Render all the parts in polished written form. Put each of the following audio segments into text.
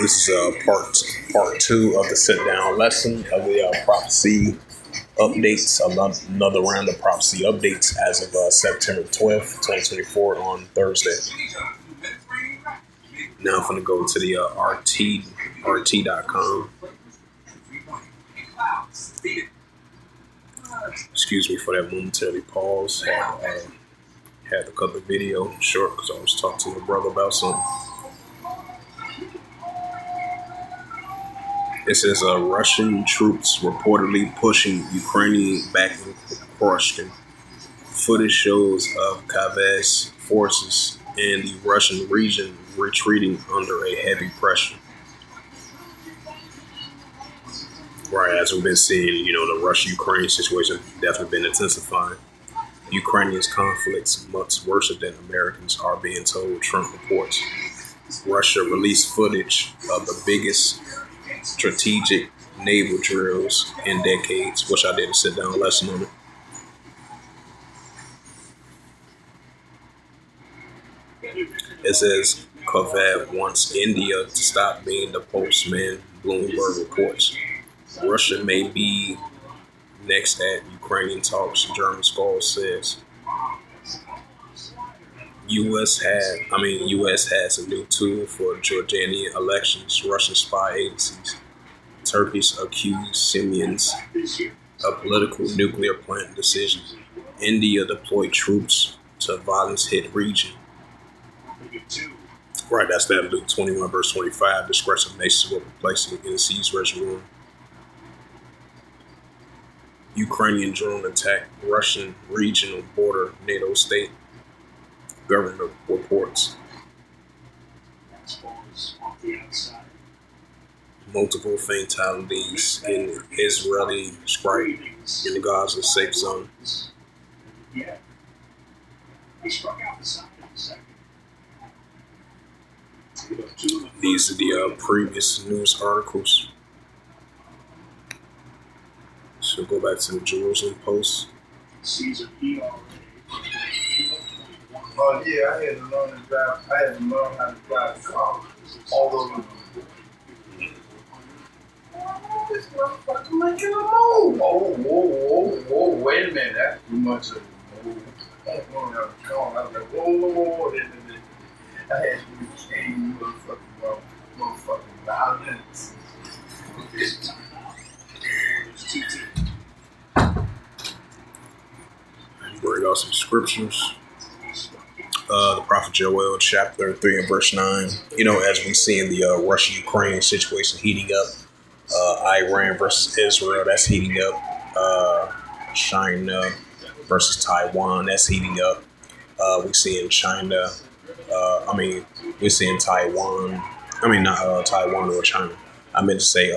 This is part two of the sit-down lesson of the prophecy updates. Another round of prophecy updates as of September 12th, 2024 on Thursday. Now I'm going to go to the rt.com. Excuse me for that momentary pause. Had to cut the video short because I was talking to my brother about something. It says Russian troops reportedly pushing Ukrainian back in Kharkiv. Footage shows of Kav's forces in the Russian region retreating under a heavy pressure. Right, as we've been seeing, the Russia-Ukraine situation definitely been intensifying. Ukrainians' conflicts much worse than Americans are being told, Trump reports. Russia released footage of the biggest strategic naval drills in decades, which I did a sit-down lesson on it. It says Kavat wants India to stop being the postman, Bloomberg reports. Russia may be next at Ukrainian talks, German scholar says. U.S. has a new tool for Jordanian elections, Russian spy agencies. Turkish accused Siemens of political nuclear plant decision. India deployed troops to violence-hit region. Right, that's that Luke 21 verse 25. Discretion of nations will replace it in siege regime. Ukrainian drone attack Russian regional border NATO state. Government reports. Multiple fatalities in Israeli strike in the Gaza safe zone. These are the previous news articles. So go back to the Jerusalem Post. Oh yeah, I had to learn to drive. I had to learn how to drive a car all over. This motherfucker making a move. Whoa, wait a minute, that's too much of a move. I was going around the corner, I was like, whoa. I had to be king, motherfucking violence. Bring out some scriptures. The prophet Joel, chapter 3 and verse 9. As we see in the Russia-Ukraine situation heating up, Iran versus Israel, that's heating up. China versus Taiwan, that's heating up. We see in China, we see in Taiwan. Not Taiwan or China. I meant to say,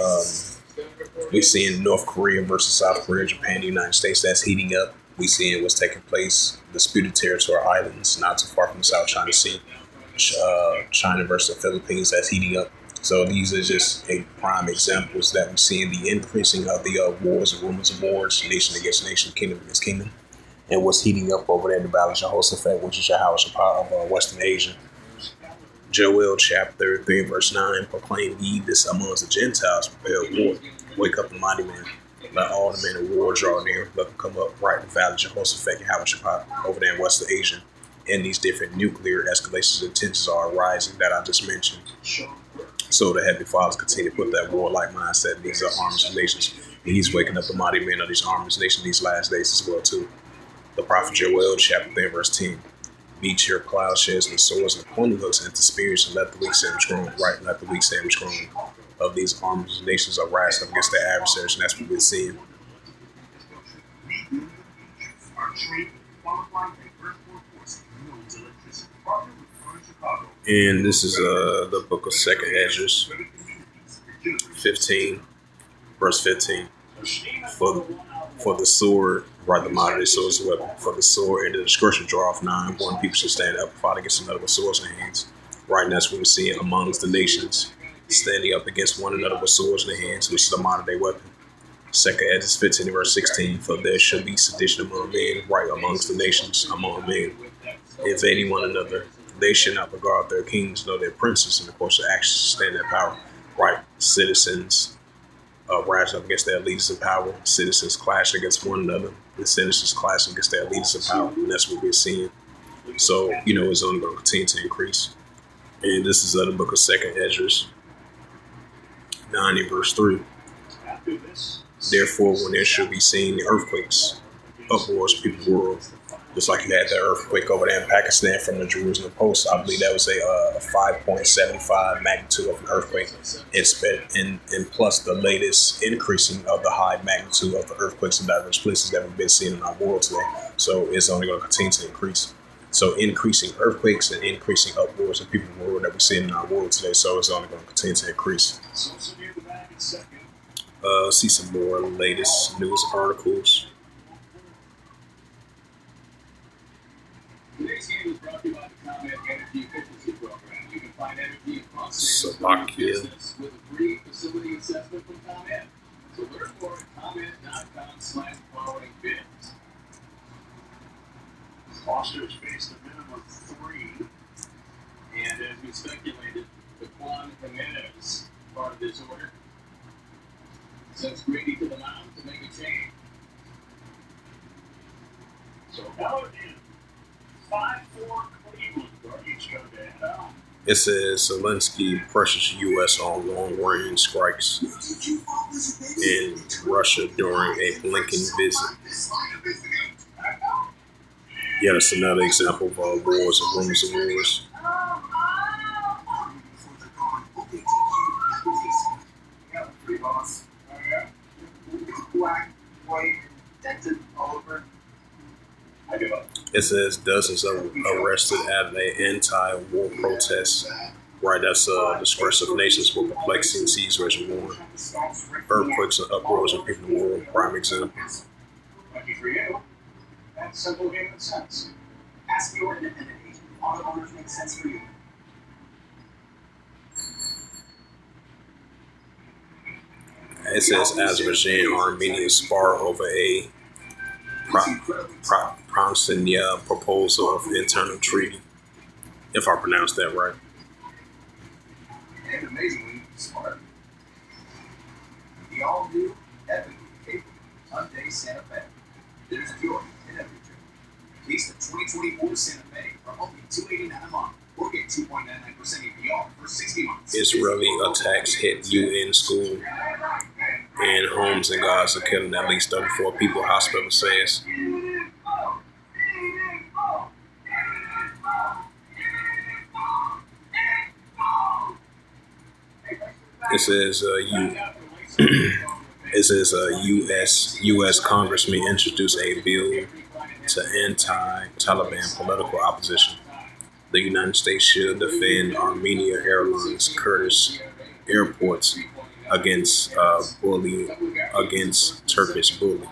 we see in North Korea versus South Korea, Japan, the United States, that's heating up. We see what's taking place, disputed territory islands not too far from the South China Sea. China versus the Philippines, that's heating up. So these are just prime examples that we see in the increasing of the wars and rumors of wars, nation against nation, kingdom against kingdom, and what's heating up over there in the Valley of Jehoshaphat, which is Jehoshaphat of Western Asia. Joel chapter 3 verse 9, proclaim ye this amongst the Gentiles, prepare war. Wake up the mighty man. Let all the men of war draw near. Let them come up right in the Valley of Jehoshaphat and Jehoshaphat over there in Western Asia. And these different nuclear escalations and tensions are arising that I just mentioned. So the Heavenly Father continue to put that warlike mindset in these armies and nations. And he's waking up the mighty men of these armies and nations these last days as well too. The prophet Joel chapter 3 verse 10. Beat your plowshares and swords and pointing hooks into spears and let the weak say which grown. Right, let the weak say which grown. Of these armies and nations are rising up against their adversaries, and that's what we're seeing. And this is the book of 2nd Ezra, 15, verse 15. For the sword, right, the modern sword is a weapon. For the sword and the discretion draw off 9. One people should stand up and fight against another with swords in their hands. Right, and that's what we're seeing amongst the nations, standing up against one another with swords in their hands, which is a modern day weapon. Second Esdras 15 verse 16, for there shall be sedition among men, right amongst the nations among men, invading one another. They should not regard their kings nor their princes in the course of actions to stand their power. Right, citizens rising up against their leaders of power, citizens clash against one another, and citizens clash against their leaders of power, and that's what we're seeing. So, it's only going to continue to increase. And this is the book of Second Esdras 9 and verse 3. Therefore, when there shall be seen earthquakes, uproars, people of the world, just like you had the earthquake over there in Pakistan from the Jerusalem Post. I believe that was a 5.75 magnitude of an earthquake. And plus the latest increasing of the high magnitude of the earthquakes in diverse places that we've been seeing in our world today. So it's only going to continue to increase. So increasing earthquakes and increasing uproars of people in the world that we're seeing in our world today. So it's only going to continue to increase. See some more latest news articles. Today's game is brought to you by the ComEd Energy Efficiency Program. You can find energy and cost savings with a free facility assessment from ComEd. So learn more at ComEd.com/powering bids. Foster's faced a minimum of 3. And as we speculated, the Juan Jimenez part of this order sends Grady to the mound to make a change. So Howard in 5-4 Cleveland. Guardians go to head on. It says Zelensky pressures U.S. on long-range strikes in Russia during a Blinken visit. Yeah, that's another example of wars and rumors of wars. It says dozens are arrested at an anti-war protest. Right, that's disgressive nations with perplexing seas raging war. Earthquakes and uproars and people in the world, prime example. Lucky for you, that's simple human sense. Ask your independent agent. Auto owners make sense for you. It says Azerbaijan and Armenia spar over a Promsenia proposal of internal treaty, if I pronounced that right. And amazingly smart. The all-new, epically capable Hyundai Santa Fe. There's joy in every trip. Lease the 2024 Santa Fe for only $289 a month, or get 2.99% APR for 60 months. Israeli attacks hit UN school and homes in Gaza, killing at least 34 people, hospital says. It says U.S. Congressman introduced a bill to anti-Taliban political opposition. The United States should defend Armenia Airlines Kurdish airports against Turkish bully.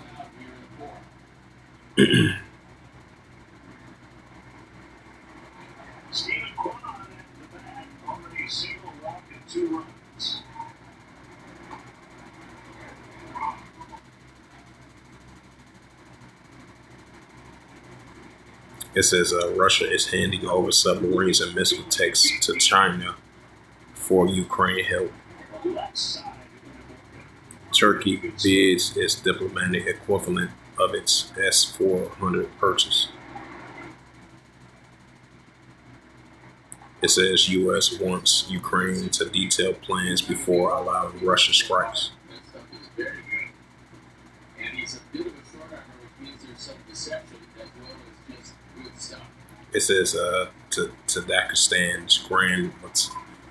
It says Russia is handing over submarines and missile techs to China for Ukraine help. Turkey bids its diplomatic equivalent of its S-400 purchase. It says U.S. wants Ukraine to detail plans before allowing Russia strikes. It says Tadakistan's Grand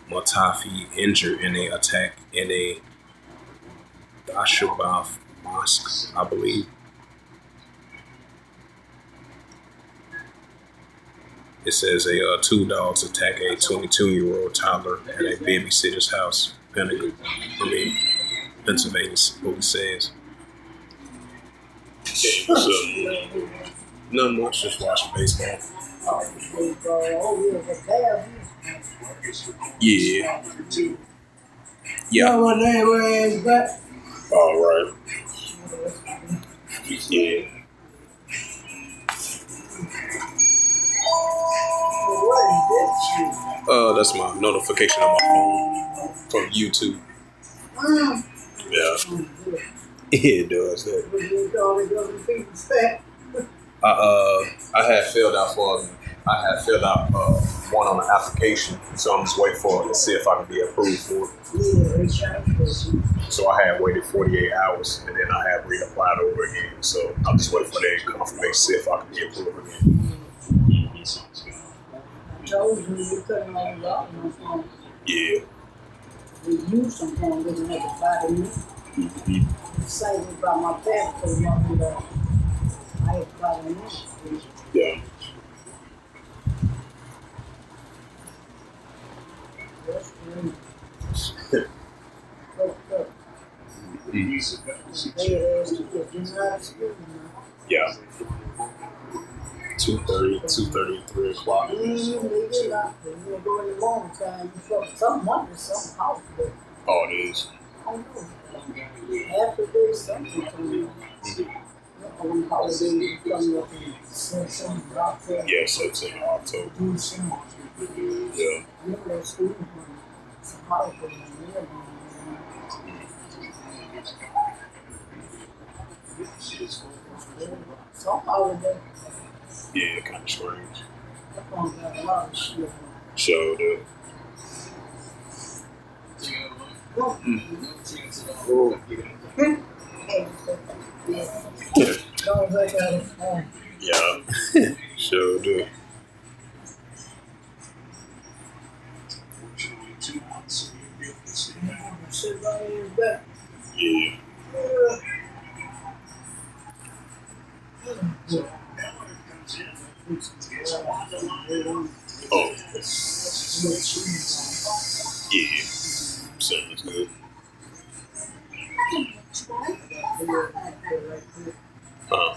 Mustafi injured in an attack in a Dashabaf mosque, I believe. It says two dogs attack a 22-year-old toddler at a babysitter's house. Pennsylvania, police says. So, nothing much, just watching baseball. Yeah. Yeah. All right. Yeah. That's my notification on my phone from YouTube. Yeah. It does that. I had filled out one on the application, so I'm just waiting for it to see if I can be approved for it. So I had waited 48 hours, and then I had reapplied over again. So I'm just waiting for that confirmation, see if I can be approved again. Yeah. You sometimes doesn't have to bother me. Excited about my past because I have to bother me. Yeah. That's great. They asked to get you out of school now. Yeah. 2:30, 3 o'clock. Maybe not. You're going to go in the morning time. Some wonder, some house. Oh, it is. I don't know. After there's something coming up. On holiday, coming up in September, October. Yeah, September, October. December. Yeah. You know, that school, it's a holiday. Some holiday. Yeah, kind of strange. That one got a lot of shit. Showed up. Yeah. Showed up. Yeah. Oh. Yeah. Sounds good. Huh.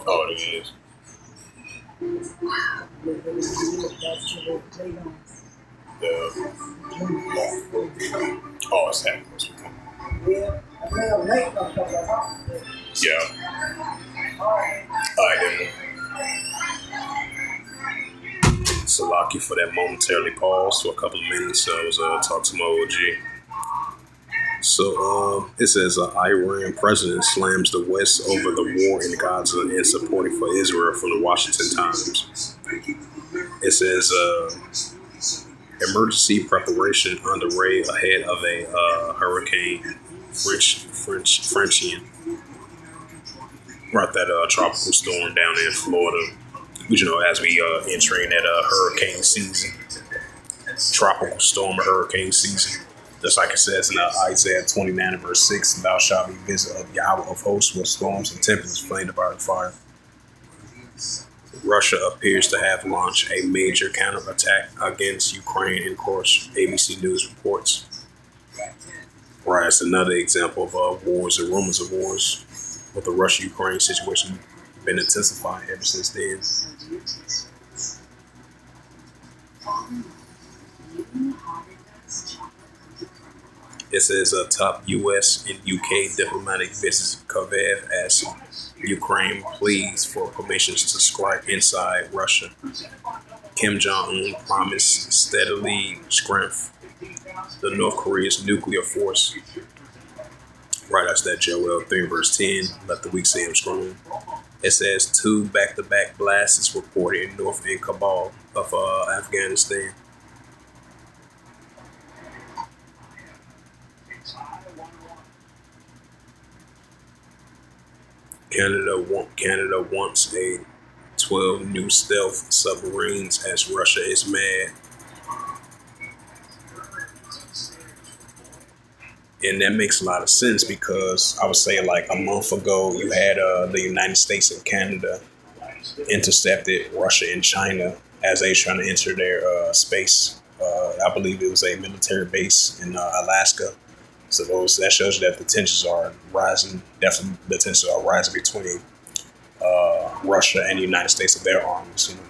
Oh, it is. Yeah. Oh, it's happening. Yeah. Alright, then. Salaki for that momentarily pause for a couple of minutes. So I was talking to my OG. So it says Iran president slams the West over the war in Gaza and supporting for Israel from the Washington Times. It says emergency preparation underway ahead of a hurricane Frenchian. Right, that tropical storm down in Florida. You know, as we entering that hurricane season, tropical storm or hurricane season. Just like it says in Isaiah 29 and verse 6, thou shalt be visit of Yahweh of hosts with storms and tempests flamed by the fire. Russia appears to have launched a major counterattack against Ukraine, in course, ABC News reports. Right, it's another example of wars and rumors of wars, with the Russia-Ukraine situation been intensifying ever since then. It says top U.S. and U.K. diplomatic visits Kyiv as Ukraine pleads for permissions to strike inside Russia. Kim Jong-un promised steadily strength the North Korea's nuclear force. Right, that's that Joel 3 verse 10. Let the weak say him strong. It says 2 back-to-back blasts reported in North and Kabul of Afghanistan. Canada wants a 12 new stealth submarines as Russia is mad. And that makes a lot of sense because I would say like a month ago, you had the United States and Canada intercepted Russia and China as they were trying to enter their space. I believe it was a military base in Alaska. So that shows you that the tensions are rising. Definitely, the tensions are rising between Russia and the United States of their armies. And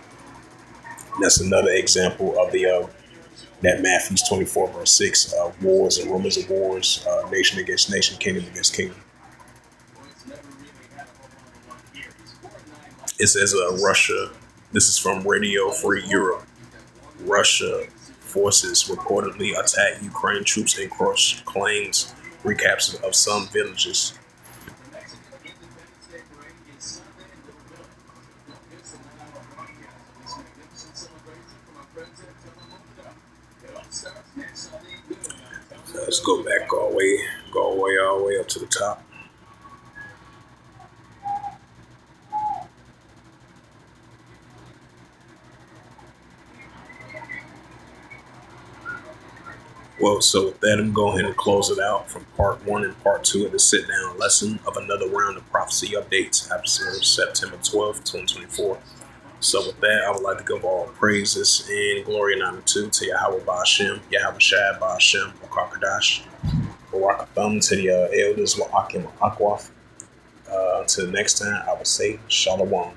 that's another example of the that Matthew 24 verse 6, wars and rumors of wars, nation against nation, kingdom against kingdom. It says Russia, this is from Radio Free Europe. Russia forces reportedly attack Ukraine troops and crush claims recapture of some villages. Let's go back all the way up to the top. Well, so with that, I'm going to close it out from part 1 and part 2 of the sit down lesson of another round of prophecy updates, episode September 12th, 2024. So with that, I would like to give all praises and glory and honor to Yahweh Ba'Shem, Yahweh Shai Ba'Shem, Wakakadash, Barakathum, to the elders, Wa'akim, Akwaf. Until next time, I will say Shalom.